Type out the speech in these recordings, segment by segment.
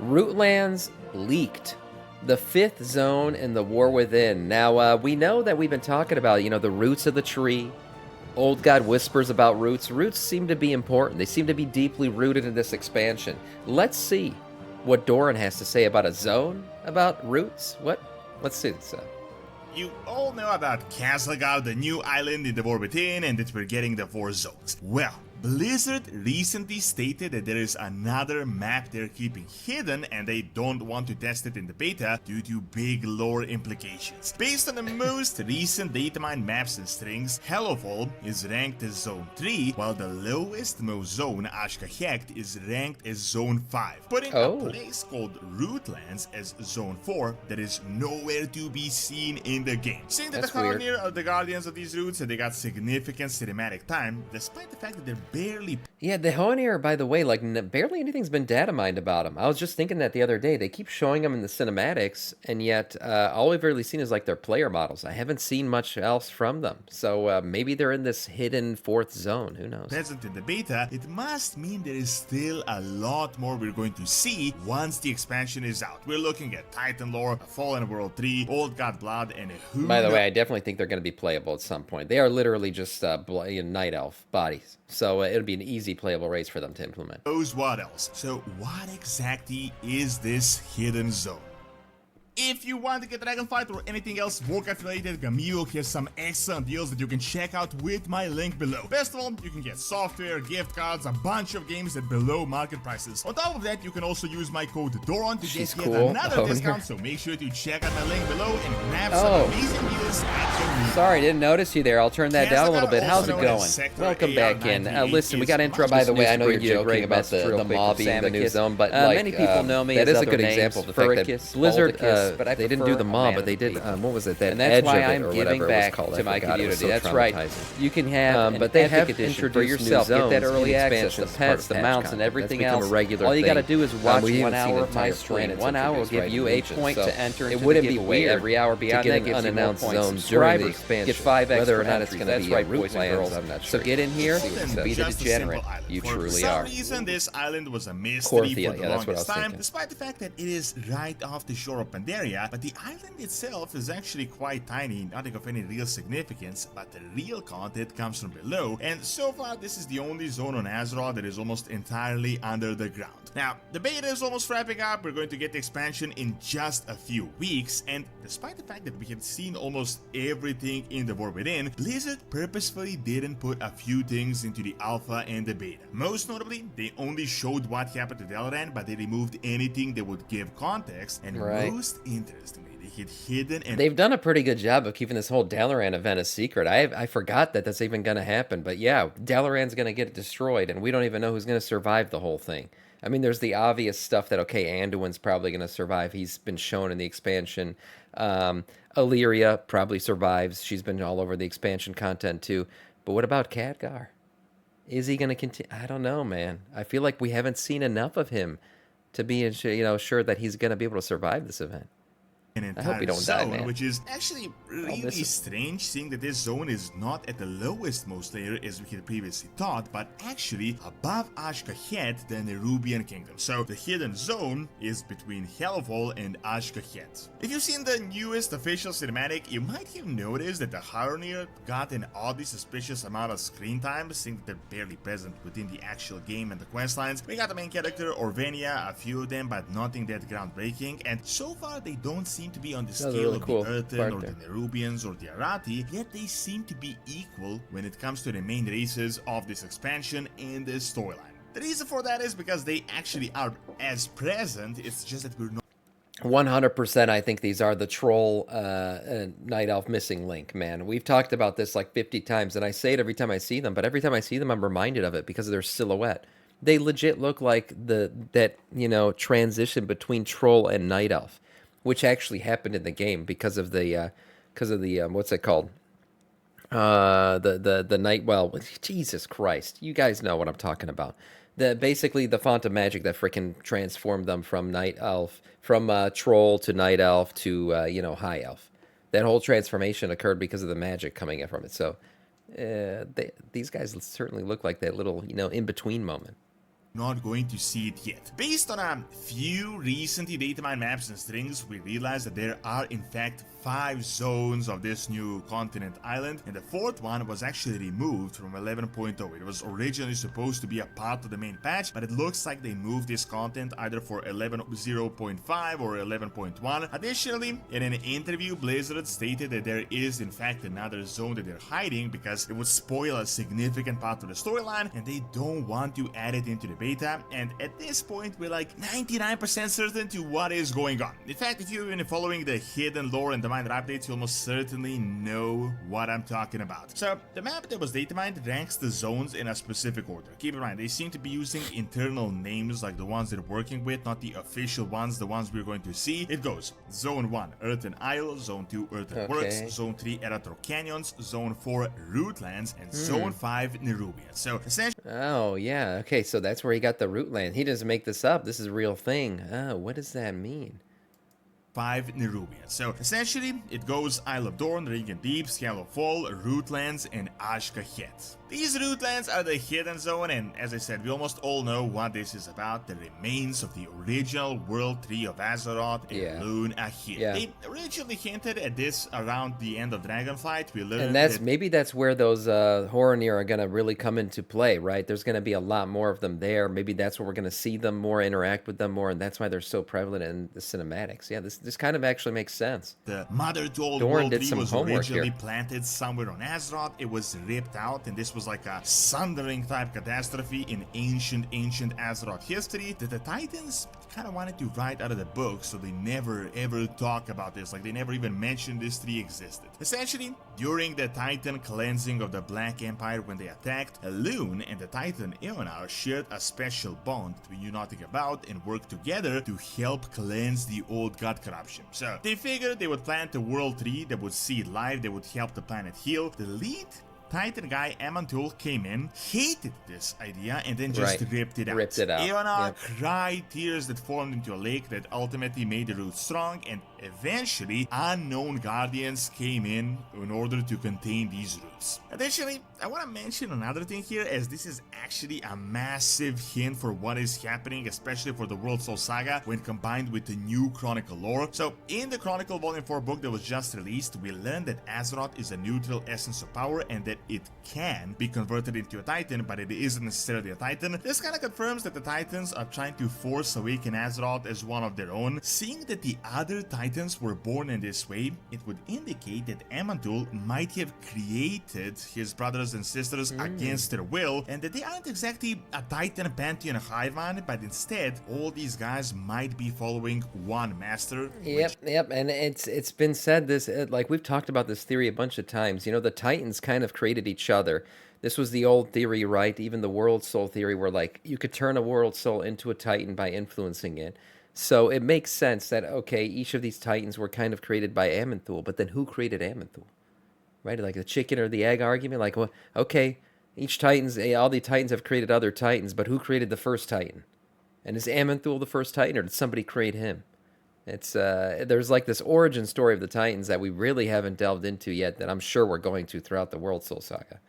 Rootlands leaked. The 5th zone in the War Within. Now, we know that we've been talking about, the roots of the tree. Old God whispers about roots. Roots seem to be important. They seem to be deeply rooted in this expansion. Let's see what Doran has to say about a zone, about roots. Let's see this. You all know about Castlegar, the new island in the War Within, and that we're getting the 4 zones. Well, Blizzard recently stated that there is another map they're keeping hidden and they don't want to test it in the beta due to big lore implications. Based on the most recent Datamined maps and strings, Hellowfall is ranked as Zone 3, while the lowest most zone, Ashka is ranked as Zone 5, putting a place called Rootlands as Zone 4 that is nowhere to be seen in the game. Seeing that the Harronir are the guardians of these roots and they got significant cinematic time, despite the fact that they're barely... Yeah, the Harronir, by the way, barely anything's been data mined about them. I was just thinking that the other day. They keep showing them in the cinematics, and yet all we've really seen is like their player models. I haven't seen much else from them. So maybe they're in this hidden 4th zone. Who knows? Present in the beta, it must mean there is still a lot more we're going to see once the expansion is out. We're looking at Titan lore, a Fallen World 3, Old God Blood, and a who... By the way, I definitely think they're going to be playable at some point. They are literally just night elf bodies. So it'll be an easy playable race for them to implement. Knows what else? So what exactly is this hidden zone? If you want to get Dragonflight or anything else warcraft related, Gamio has some excellent deals that you can check out with my link below. Best of all, you can get software, gift cards, a bunch of games at below market prices. On top of that, you can also use my code Doran to get yet another discount, so make sure to check out my link below and grab some amazing deals at Gamio. Sorry, didn't notice you there. I'll turn that down a little bit. How's it going? Welcome back in. Listen, we got to interrupt. By the way, I know you're joking about the mob being the new zone, but many people know me as other names. That is a good example of the fact that Blizzard... but they didn't do the mob, but they did. What was it? That edge of it, or whatever it was called. To my community. So that's right. You can have but they have introduced for yourself. Get that early access, the pets, the mounts, and everything else. All you got to do is watch 1 hour of my stream. 1 hour will give you a point to enter into the giveaway. Every hour beyond that gives you more points. Subscribers get 5 extra whether or not it's going to be right, boys and girls. I'm not sure. So get in here and be the degenerate. You truly are. For some reason, this island was a mystery for the longest time, thinking. despite the fact that it is right off the shore of Pandaria, but the island itself is actually quite tiny, nothing of any real significance, but the real content comes from below, and so far this is the only zone on Azeroth that is almost entirely under the ground. Now, the beta is almost wrapping up, we're going to get the expansion in just a few weeks, and despite the fact that we have seen almost everything in the War Within, Blizzard purposefully didn't put a few things into the alpha and the beta. Most notably, they only showed what happened to Dalaran, but they removed anything that would give context, and most interestingly, hidden, and they've done a pretty good job of keeping this whole Dalaran event a secret. I forgot that that's even going to happen, but yeah, Dalaran's going to get destroyed, and we don't even know who's going to survive the whole thing. I mean, there's the obvious stuff that, okay, Anduin's probably going to survive. He's been shown in the expansion. Illyria probably survives. She's been all over the expansion content too. But what about Khadgar? Is he going to continue? I don't know, man. I feel like we haven't seen enough of him to be, sure that he's going to be able to survive this event. An entire I hope we don't zone, die, man. which is actually really strange, seeing that this zone is not at the lowest most layer as we had previously thought, but actually above Ashka-Het, the Nerubian Kingdom. So the hidden zone is between Hellfall and Ashka-Het. If you've seen the newest official cinematic, you might have noticed that the Harronir got an oddly suspicious amount of screen time, seeing that they're barely present within the actual game and the questlines. We got the main character, Orvenia, a few of them, but nothing that groundbreaking, and so far they don't seem to be on the scale of the Earthen or the Nerubians or the Arati, yet they seem to be equal when it comes to the main races of this expansion and the storyline. The reason for that is because they actually are as present, it's just that we're not 100%. I think these are the troll night elf missing link, man. We've talked about this like 50 times, and I say it every time I see them, but every time I see them, I'm reminded of it because of their silhouette. They legit look like that transition between troll and night elf, which actually happened in the game because of the what's it called? The night. Well, Jesus Christ, you guys know what I'm talking about. Basically the font of magic that freaking transformed them from night elf, from troll to night elf to high elf. That whole transformation occurred because of the magic coming in from it. So these guys certainly look like that little in between moment. not going to see it yet. Based on a few recently datamined maps and strings, we realized that there are in fact 5 zones of this new continent island, and the 4th one was actually removed from 11.0. It was originally supposed to be a part of the main patch, but it looks like they moved this content either for 11.0.5 or 11.1. Additionally, in an interview, Blizzard stated that there is in fact another zone that they're hiding because it would spoil a significant part of the storyline, and they don't want to add it into the beta, and at this point we're like 99% certain to what is going on. In fact, if you've been following the hidden lore and Datamined updates, you almost certainly know what I'm talking about. So the map that was datamined ranks the zones in a specific order. Keep in mind, they seem to be using internal names like the ones they're working with, not the official ones, the ones we're going to see. It goes Zone 1, Earthen Isle, Zone 2, Earthen Works, Zone 3, Eratro Canyons, Zone 4, Rootlands, and Zone 5, Nerubia. So essentially... Oh, yeah. Okay, so that's where he got the Rootland. He doesn't make this up. This is a real thing. Oh, what does that mean? 5 Nerubia. So essentially, it goes Isle of Dorn, Ringen Deep, Shallow Fall, Rootlands, and Ashkahet. These Rootlands are the hidden zone, and as I said, we almost all know what this is about: the remains of the original World Tree of Azeroth and Elun'ahir. They originally hinted at this around the end of Dragonflight. We learned and maybe that's where those Harronir are going to really come into play, right? There's going to be a lot more of them there. Maybe that's where we're going to see them more, interact with them more, and that's why they're so prevalent in the cinematics. Yeah, this kind of actually makes sense. The mother to all World Tree was originally planted somewhere on Azeroth. It was ripped out, and this was like a sundering type catastrophe in ancient Azeroth history that the Titans kind of wanted to write out of the book, so they never ever talk about this. Like, they never even mentioned this tree existed. Essentially, during the Titan cleansing of the Black Empire, when they attacked, Elun and the Titan Elun'ahir shared a special bond that we knew nothing about and worked together to help cleanse the old god corruption. So they figured they would plant a world tree that would see it live, that would help the planet heal. The lead Titan guy, Amantul, came in, hated this idea, and then just ripped it out. Elun'ahir cried tears that formed into a lake that ultimately made the roots strong, and eventually unknown guardians came in order to contain these roots. Additionally, I want to mention another thing here, as this is actually a massive hint for what is happening, especially for the World Soul Saga when combined with the new Chronicle lore. So in the Chronicle Volume 4 book that was just released, we learned that Azeroth is a neutral essence of power and that it can be converted into a Titan, but it isn't necessarily a Titan. This kind of confirms that the Titans are trying to force awaken Azeroth as one of their own. Seeing that the other Titans were born in this way, it would indicate that Amantul might have created his brothers and sisters against their will, and that they aren't exactly a Titan Pantheon hive mind, but instead all these guys might be following one master. Yep, and it's been said this, like we've talked about this theory a bunch of times. You know, the Titans kind of created each other. This was the old theory, right? Even the World Soul theory, where like you could turn a World Soul into a Titan by influencing it. So it makes sense that, okay, each of these Titans were kind of created by Amantul, but then who created Amantul? Right? Like the chicken or the egg argument. Like, well, okay, all the Titans have created other Titans, but who created the first Titan? And is Amantul the first Titan, or did somebody create him? It's there's like this origin story of the Titans that we really haven't delved into yet, that I'm sure we're going to throughout the World Soul Saga.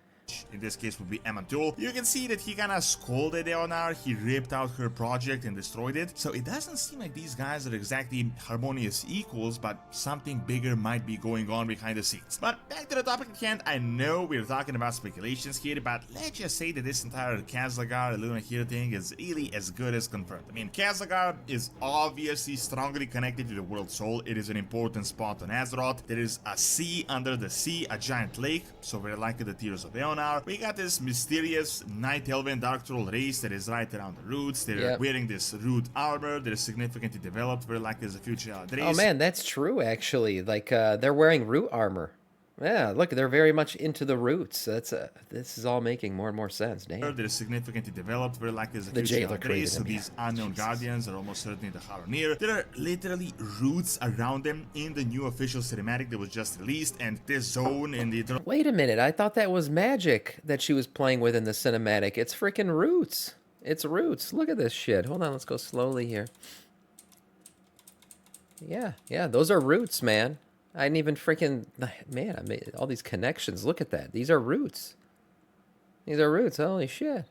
In this case would be Amantul. You can see that he kinda scolded Elun'ahir, he ripped out her project and destroyed it. So it doesn't seem like these guys are exactly harmonious equals, but something bigger might be going on behind the scenes. But back to the topic at hand. I know we're talking about speculations here, but let's just say that this entire Khazlagar Elun'ahir thing is really as good as confirmed. I mean, Khazlagar is obviously strongly connected to the World Soul. It is an important spot on Azeroth. There is a sea under the sea, a giant lake, so very likely the Tears of Elun'ahir. We got this mysterious Night Elven Dark Troll race that is right around the roots. They're wearing this root armor that is significantly developed, very likely as a future race. Oh man, that's true actually. Like they're wearing root armor. Yeah, look, they're very much into the roots. This is all making more and more sense. Damn. That is significantly developed, very likely as a future race. So these unknown guardians are almost certainly the Harronir. There are literally roots around them in the new official cinematic that was just released, and this zone in the... Wait a minute, I thought that was magic that she was playing with in the cinematic. It's freaking roots. It's roots. Look at this shit. Hold on, let's go slowly here. Yeah, those are roots, man. I didn't even freaking... Man, I made all these connections. Look at that. These are roots. These are roots. Holy shit.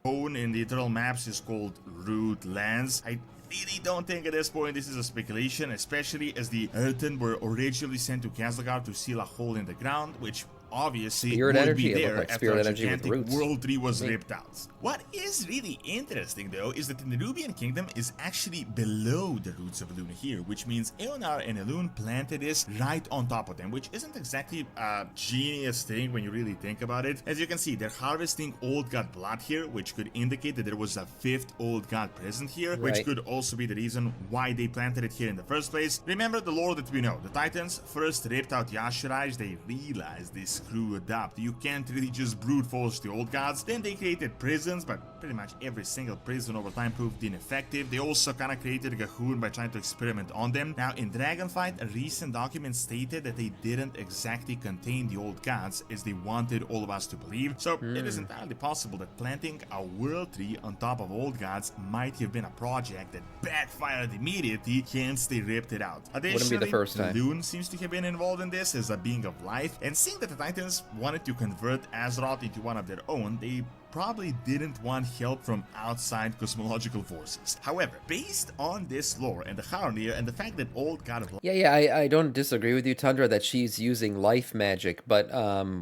zone in the Eternal Maps is called Rootlands. I really don't think at this point this is a speculation, especially as the Earthen were originally sent to Kazlagar to seal a hole in the ground, which obviously spirit would energy. be there Like after a energy gigantic with World Tree was ripped out. What is really interesting though is that the Nerubian Kingdom is actually below the roots of Elun'ahir, which means Elun'ahir and Elun planted this right on top of them, which isn't exactly a genius thing when you really think about it. As you can see, they're harvesting old god blood here, which could indicate that there was a 5th old god present here, which could also be the reason why they planted it here in the first place. Remember the lore that we know. The Titans first ripped out Yashiraj, they realized they screwed up. You can't really just brute force the old gods. Then they created prisons, but pretty much every single prison over time proved ineffective. They also kind of created Gahun by trying to experiment on them. Now in Dragonfight, a recent document stated that they didn't exactly contain the old gods as they wanted all of us to believe. So it is entirely possible that planting a world tree on top of old gods might have been a project that backfired immediately, hence they ripped it out. Additionally, wouldn't be the first time. Elun seems to have been involved in this as a being of life, and seeing that the Titans wanted to convert Azeroth into one of their own, they probably didn't want help from outside cosmological forces. However, based on this lore and the Harronir and the fact that old god of I don't disagree with you, Tundra, that she's using life magic, but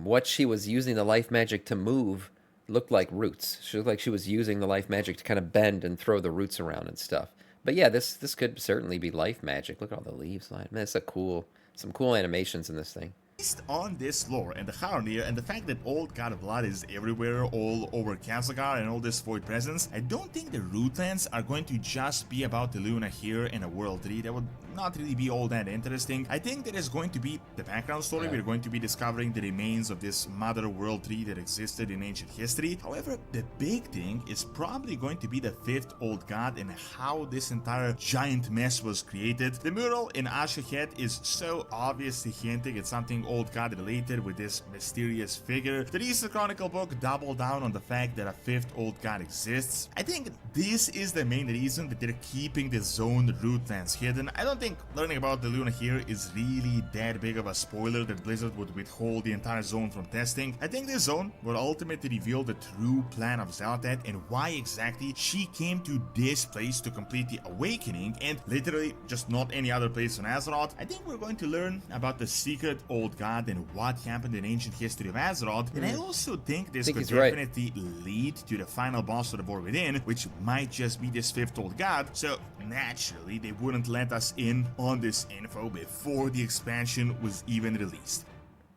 what she was using the life magic to move looked like roots. She looked like she was using the life magic to kind of bend and throw the roots around and stuff. But yeah, this could certainly be life magic. Look at all the leaves. Man, it's some cool animations in this thing. Based on this lore and the Harronir and the fact that old god of blood is everywhere all over Kazlagar and all this void presence, I don't think the Rootlands are going to just be about Elun'ahir and a world tree. That would not really be all that interesting. I think there is going to be the background story. We're going to be discovering the remains of this mother world tree that existed in ancient history. However, the big thing is probably going to be the 5th old god and how this entire giant mess was created. The mural in Ashkahet is so obviously hinting at something old god related with this mysterious figure. The recent Chronicle book doubled down on the fact that a 5th old god exists. I think this is the main reason that they're keeping the zone Rootlands hidden. I don't think learning about the Elun'ahir is really that big of a spoiler that Blizzard would withhold the entire zone from testing. I think this zone will ultimately reveal the true plan of Xal'atath and why exactly she came to this place to complete the awakening and literally just not any other place on Azeroth. I think we're going to learn about the secret old god and what happened in ancient history of Azeroth, and I also think this could definitely lead to the final boss of the War Within, which might just be this 5th old god, so naturally they wouldn't let us in on this info before the expansion was even released.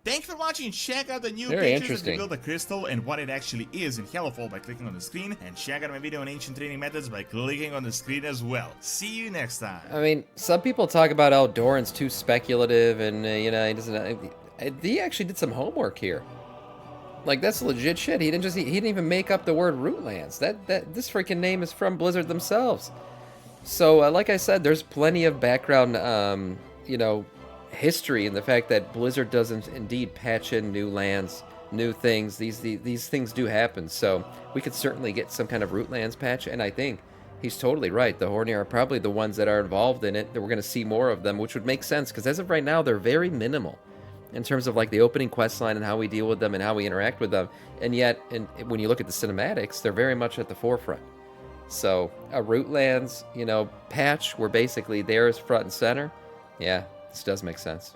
Thanks for watching. Check out the new pictures that reveal the crystal and what it actually is in Hellfall by clicking on the screen, and check out my video on ancient training methods by clicking on the screen as well. See you next time. I mean, some people talk about Eldoran's too speculative, and he doesn't. He actually did some homework here. Like, that's legit shit. He didn't even make up the word Rootlands. This freaking name is from Blizzard themselves. So, like I said, there's plenty of background, history in the fact that Blizzard doesn't indeed patch in new lands, new things. These things do happen. So we could certainly get some kind of Rootlands patch, and I think he's totally right. The Harronir are probably the ones that are involved in it, that we're going to see more of them, which would make sense, because as of right now, they're very minimal in terms of like the opening quest line and how we deal with them and how we interact with them. And yet, when you look at the cinematics, they're very much at the forefront. So a Rootlands, patch where basically theirs front and center, yeah, this does make sense.